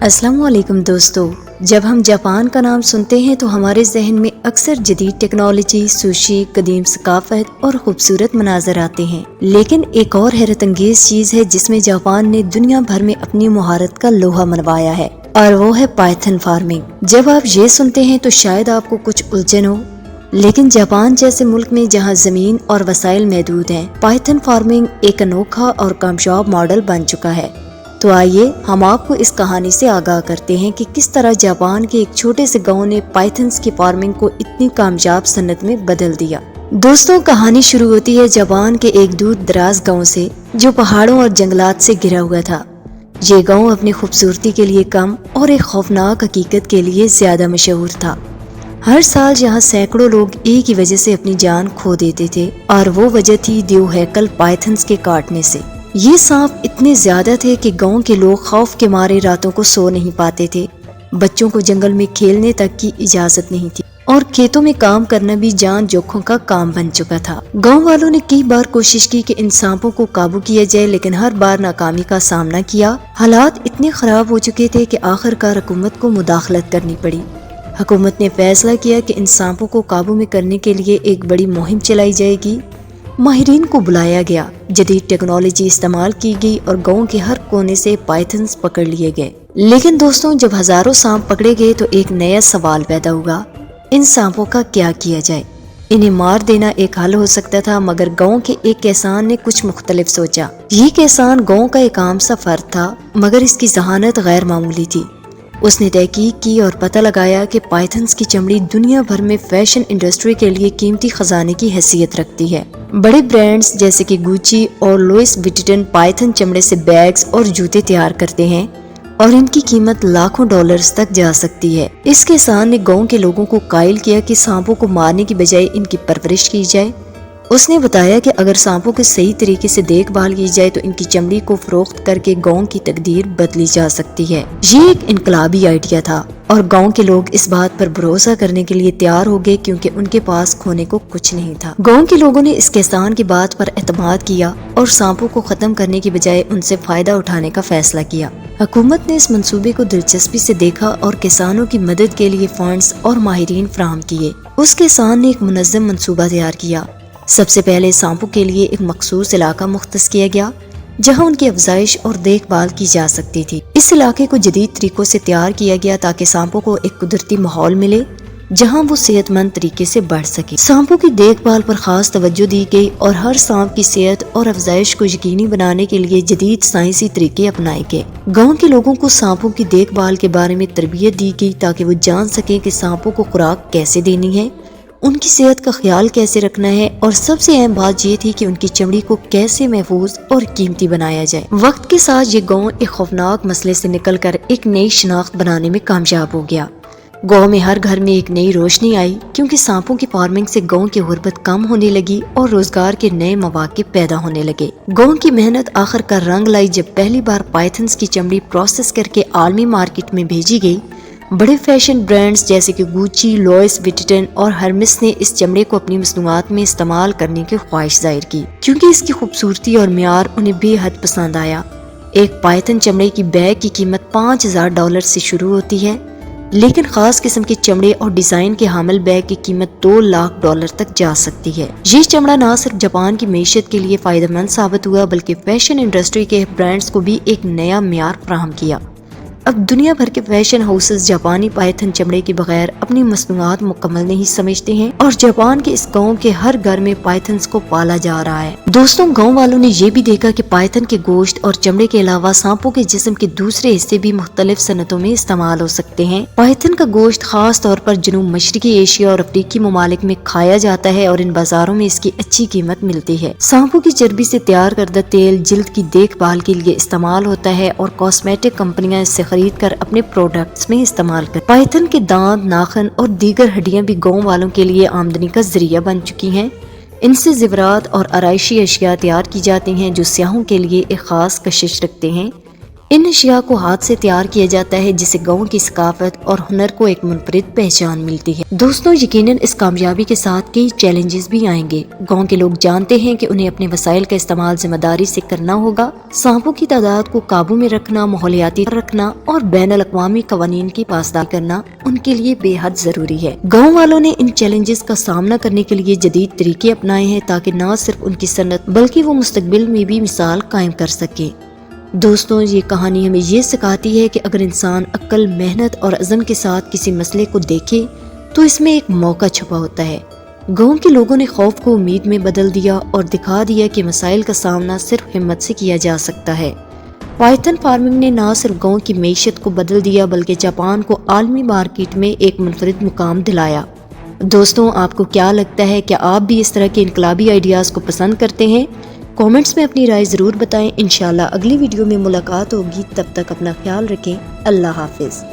السلام علیکم دوستو، جب ہم جاپان کا نام سنتے ہیں تو ہمارے ذہن میں اکثر جدید ٹیکنالوجی، سوشی، قدیم ثقافت اور خوبصورت مناظر آتے ہیں، لیکن ایک اور حیرت انگیز چیز ہے جس میں جاپان نے دنیا بھر میں اپنی مہارت کا لوہا منوایا ہے، اور وہ ہے پائتھن فارمنگ۔ جب آپ یہ سنتے ہیں تو شاید آپ کو کچھ الجھن ہو، لیکن جاپان جیسے ملک میں جہاں زمین اور وسائل محدود ہیں، پائتھن فارمنگ ایک انوکھا اور کامیاب ماڈل بن چکا ہے۔ تو آئیے ہم آپ کو اس کہانی سے آگاہ کرتے ہیں کہ کس طرح جاپان کے ایک چھوٹے سے گاؤں نے پائتھنز کی فارمنگ کو اتنی کامیاب صنعت میں بدل دیا۔ دوستوں، کہانی شروع ہوتی ہے جاپان کے ایک دور دراز گاؤں سے جو پہاڑوں اور جنگلات سے گھرا ہوا تھا۔ یہ گاؤں اپنی خوبصورتی کے لیے کم اور ایک خوفناک حقیقت کے لیے زیادہ مشہور تھا۔ ہر سال یہاں سینکڑوں لوگ ایک ہی وجہ سے اپنی جان کھو دیتے تھے، اور وہ وجہ تھی دیو ہیکل پائتھنز کے کاٹنے سے۔ یہ سانپ اتنے زیادہ تھے کہ گاؤں کے لوگ خوف کے مارے راتوں کو سو نہیں پاتے تھے۔ بچوں کو جنگل میں کھیلنے تک کی اجازت نہیں تھی، اور کھیتوں میں کام کرنا بھی جان جوکھوں کا کام بن چکا تھا۔ گاؤں والوں نے کئی بار کوشش کی کہ ان سانپوں کو قابو کیا جائے، لیکن ہر بار ناکامی کا سامنا کیا۔ حالات اتنے خراب ہو چکے تھے کہ آخر کار حکومت کو مداخلت کرنی پڑی۔ حکومت نے فیصلہ کیا کہ ان سانپوں کو قابو میں کرنے کے لیے ایک بڑی مہم چلائی جائے گی۔ ماہرین کو بلایا گیا، جدید ٹیکنالوجی استعمال کی گئی، اور گاؤں کے ہر کونے سے پائتھنز پکڑ لیے گئے۔ لیکن دوستوں، جب ہزاروں سانپ پکڑے گئے تو ایک نیا سوال پیدا ہوا، ان سانپوں کا کیا کیا جائے؟ انہیں مار دینا ایک حل ہو سکتا تھا، مگر گاؤں کے ایک کسان نے کچھ مختلف سوچا۔ یہ کسان گاؤں کا ایک عام سا فرد تھا، مگر اس کی ذہانت غیر معمولی تھی۔ اس نے تحقیق کی اور پتہ لگایا کہ پائتھنز کی چمڑی دنیا بھر میں فیشن انڈسٹری کے لیے قیمتی خزانے کی حیثیت رکھتی ہے۔ بڑے برانڈز جیسے کہ گوچی اور لوئس وٹٹن پائتھن چمڑے سے بیگز اور جوتے تیار کرتے ہیں، اور ان کی قیمت لاکھوں ڈالرز تک جا سکتی ہے۔ اس کسان نے گاؤں کے لوگوں کو قائل کیا کہ سانپوں کو مارنے کی بجائے ان کی پرورش کی جائے۔ اس نے بتایا کہ اگر سانپوں کی صحیح طریقے سے دیکھ بھال کی جائے تو ان کی چمڑی کو فروخت کر کے گاؤں کی تقدیر بدلی جا سکتی ہے۔ یہ ایک انقلابی آئیڈیا تھا، اور گاؤں کے لوگ اس بات پر بھروسہ کرنے کے لیے تیار ہو گئے کیونکہ ان کے پاس کھونے کو کچھ نہیں تھا۔ گاؤں کے لوگوں نے اس کسان کی بات پر اعتماد کیا اور سانپوں کو ختم کرنے کی بجائے ان سے فائدہ اٹھانے کا فیصلہ کیا۔ حکومت نے اس منصوبے کو دلچسپی سے دیکھا اور کسانوں کی مدد کے لیے فنڈز اور ماہرین فراہم کیے۔ اس کسان نے ایک منظم منصوبہ تیار کیا۔ سب سے پہلے سانپوں کے لیے ایک مخصوص علاقہ مختص کیا گیا جہاں ان کی افزائش اور دیکھ بھال کی جا سکتی تھی۔ اس علاقے کو جدید طریقوں سے تیار کیا گیا تاکہ سانپوں کو ایک قدرتی ماحول ملے جہاں وہ صحت مند طریقے سے بڑھ سکے۔ سانپوں کی دیکھ بھال پر خاص توجہ دی گئی اور ہر سانپ کی صحت اور افزائش کو یقینی بنانے کے لیے جدید سائنسی طریقے اپنائے گئے۔ گاؤں کے لوگوں کو سانپوں کی دیکھ بھال کے بارے میں تربیت دی گئی تاکہ وہ جان سکیں کہ سانپوں کو خوراک کیسے دینی ہے، ان کی صحت کا خیال کیسے رکھنا ہے، اور سب سے اہم بات یہ تھی کہ ان کی چمڑی کو کیسے محفوظ اور قیمتی بنایا جائے۔ وقت کے ساتھ یہ گاؤں ایک خوفناک مسئلے سے نکل کر ایک نئی شناخت بنانے میں کامیاب ہو گیا۔ گاؤں میں ہر گھر میں ایک نئی روشنی آئی کیونکہ سانپوں کی فارمنگ سے گاؤں کی غربت کم ہونے لگی اور روزگار کے نئے مواقع پیدا ہونے لگے۔ گاؤں کی محنت آخر کار رنگ لائی جب پہلی بار پائتھنز کی چمڑی پروسیس کر کے عالمی مارکیٹ میں بھیجی گئی۔ بڑے فیشن برانڈز جیسے کہ گوچی، لوئس وٹٹن اور ہرمس نے اس چمڑے کو اپنی مصنوعات میں استعمال کرنے کی خواہش ظاہر کی کیونکہ اس کی خوبصورتی اور معیار انہیں بے حد پسند آیا۔ ایک پائتھن چمڑے کی بیگ کی قیمت $5000 سے شروع ہوتی ہے، لیکن خاص قسم کے چمڑے اور ڈیزائن کے حامل بیگ کی قیمت $2 lakh تک جا سکتی ہے۔ یہ چمڑا نہ صرف جاپان کی معیشت کے لیے فائدہ مند ثابت ہوا بلکہ فیشن انڈسٹری کے برانڈز کو بھی ایک نیا معیار فراہم کیا۔ اب دنیا بھر کے فیشن ہاؤسز جاپانی پائتھن چمڑے کے بغیر اپنی مصنوعات مکمل نہیں سمجھتے ہیں، اور جاپان کے اس گاؤں کے ہر گھر میں پائتھنز کو پالا جا رہا ہے۔ دوستوں، گاؤں والوں نے یہ بھی دیکھا کہ پائتھن کے گوشت اور چمڑے کے علاوہ سانپوں کے جسم کے دوسرے حصے بھی مختلف صنعتوں میں استعمال ہو سکتے ہیں۔ پائتھن کا گوشت خاص طور پر جنوب مشرقی ایشیا اور افریقی ممالک میں کھایا جاتا ہے، اور ان بازاروں میں اس کی اچھی قیمت ملتی ہے۔ سانپوں کی چربی سے تیار کردہ تیل جلد کی دیکھ بھال کے لیے استعمال ہوتا ہے، اور کاسمیٹک کمپنیاں اس سے خرید کر اپنے پروڈکٹس میں استعمال کر۔ پائتھن کے دانت، ناخن اور دیگر ہڈیاں بھی گاؤں والوں کے لیے آمدنی کا ذریعہ بن چکی ہیں۔ ان سے زیورات اور آرائشی اشیاء تیار کی جاتی ہیں جو سیاحوں کے لیے ایک خاص کشش رکھتے ہیں۔ ان اشیاء کو ہاتھ سے تیار کیا جاتا ہے جسے گاؤں کی ثقافت اور ہنر کو ایک منفرد پہچان ملتی ہے۔ دوستوں، یقیناً اس کامیابی کے ساتھ کئی چیلنجز بھی آئیں گے۔ گاؤں کے لوگ جانتے ہیں کہ انہیں اپنے وسائل کا استعمال ذمہ داری سے کرنا ہوگا۔ سانپوں کی تعداد کو قابو میں رکھنا، ماحولیاتی رکھنا اور بین الاقوامی قوانین کی پاسداری کرنا ان کے لیے بے حد ضروری ہے۔ گاؤں والوں نے ان چیلنجز کا سامنا کرنے کے لیے جدید طریقے اپنائے ہیں تاکہ نہ صرف ان کی صنعت بلکہ وہ مستقبل میں بھی مثال قائم کر سکیں۔ دوستوں، یہ کہانی ہمیں یہ سکھاتی ہے کہ اگر انسان عقل، محنت اور عزم کے ساتھ کسی مسئلے کو دیکھے تو اس میں ایک موقع چھپا ہوتا ہے۔ گاؤں کے لوگوں نے خوف کو امید میں بدل دیا اور دکھا دیا کہ مسائل کا سامنا صرف ہمت سے کیا جا سکتا ہے۔ پائتھن فارمنگ نے نہ صرف گاؤں کی معیشت کو بدل دیا بلکہ جاپان کو عالمی مارکیٹ میں ایک منفرد مقام دلایا۔ دوستوں، آپ کو کیا لگتا ہے؟ کیا آپ بھی اس طرح کے انقلابی آئیڈیاز کو پسند کرتے ہیں؟ کامنٹس میں اپنی رائے ضرور بتائیں۔ انشاءاللہ اگلی ویڈیو میں ملاقات ہوگی، تب تک اپنا خیال رکھیں۔ اللہ حافظ۔